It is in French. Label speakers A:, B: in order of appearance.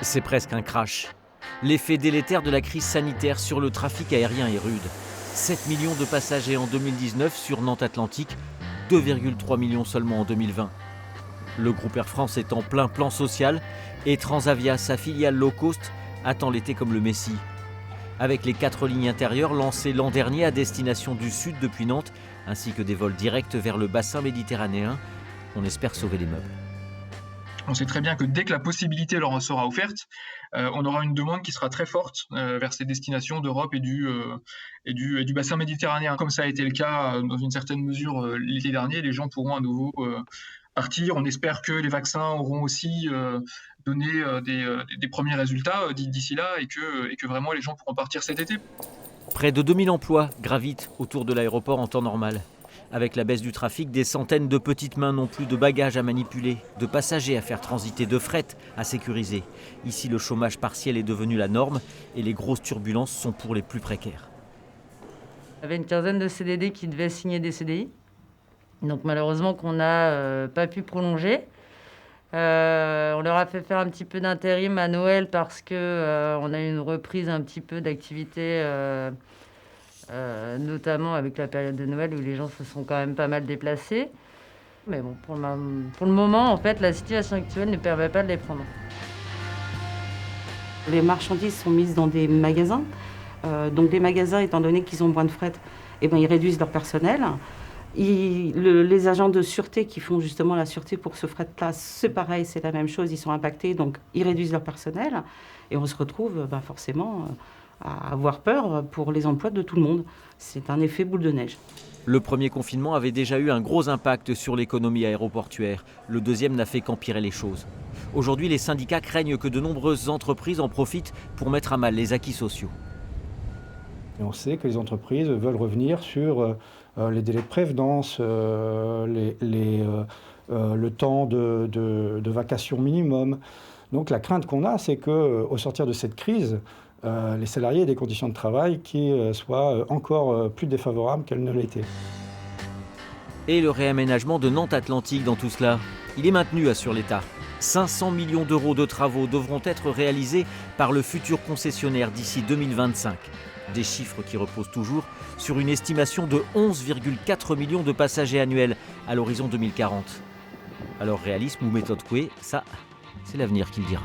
A: C'est presque un crash. L'effet délétère de la crise sanitaire sur le trafic aérien est rude. 7 millions de passagers en 2019 sur Nantes Atlantique, 2,3 millions seulement en 2020. Le groupe Air France est en plein plan social et Transavia, sa filiale low cost, attend l'été comme le Messie. Avec les 4 lignes intérieures lancées l'an dernier à destination du sud depuis Nantes, ainsi que des vols directs vers le bassin méditerranéen, on espère sauver les meubles.
B: On sait très bien que dès que la possibilité leur sera offerte, on aura une demande qui sera très forte vers ces destinations d'Europe et du bassin méditerranéen. Comme ça a été le cas dans une certaine mesure l'été dernier, les gens pourront à nouveau partir. On espère que les vaccins auront aussi donné des premiers résultats d'ici là et que vraiment les gens pourront partir cet été.
A: Près de 2000 emplois gravitent autour de l'aéroport en temps normal. Avec la baisse du trafic, des centaines de petites mains n'ont plus de bagages à manipuler, de passagers à faire transiter, de fret à sécuriser. Ici, le chômage partiel est devenu la norme et les grosses turbulences sont pour les plus précaires.
C: Il y avait une quinzaine de CDD qui devaient signer des CDI. Donc malheureusement qu'on n'a pas pu prolonger. On leur a fait faire un petit peu d'intérim à Noël parce qu'on a eu une reprise un petit peu d'activité, notamment avec la période de Noël où les gens se sont quand même pas mal déplacés. Mais bon, pour le moment, en fait, la situation actuelle ne permet pas de les prendre.
D: Les marchandises sont mises dans des magasins. Donc les magasins, étant donné qu'ils ont moins de fret, ils réduisent leur personnel. Les agents de sûreté qui font justement la sûreté pour ce fret-là, c'est pareil, c'est la même chose, ils sont impactés, donc ils réduisent leur personnel. Et on se retrouve forcément à avoir peur pour les emplois de tout le monde. C'est un effet boule de neige.
A: Le premier confinement avait déjà eu un gros impact sur l'économie aéroportuaire. Le deuxième n'a fait qu'empirer les choses. Aujourd'hui, les syndicats craignent que de nombreuses entreprises en profitent pour mettre à mal les acquis sociaux.
E: Et on sait que les entreprises veulent revenir sur les délais de prévenance, le temps de vacation minimum. Donc la crainte qu'on a, c'est qu'au sortir de cette crise, les salariés aient des conditions de travail qui soient encore plus défavorables qu'elles ne l'étaient.
A: Et le réaménagement de Nantes Atlantique dans tout cela, il est maintenu, assure l'État. 500 millions d'euros de travaux devront être réalisés par le futur concessionnaire d'ici 2025. Des chiffres qui reposent toujours sur une estimation de 11,4 millions de passagers annuels à l'horizon 2040. Alors réalisme ou méthode Coué, ça, c'est l'avenir qui le dira.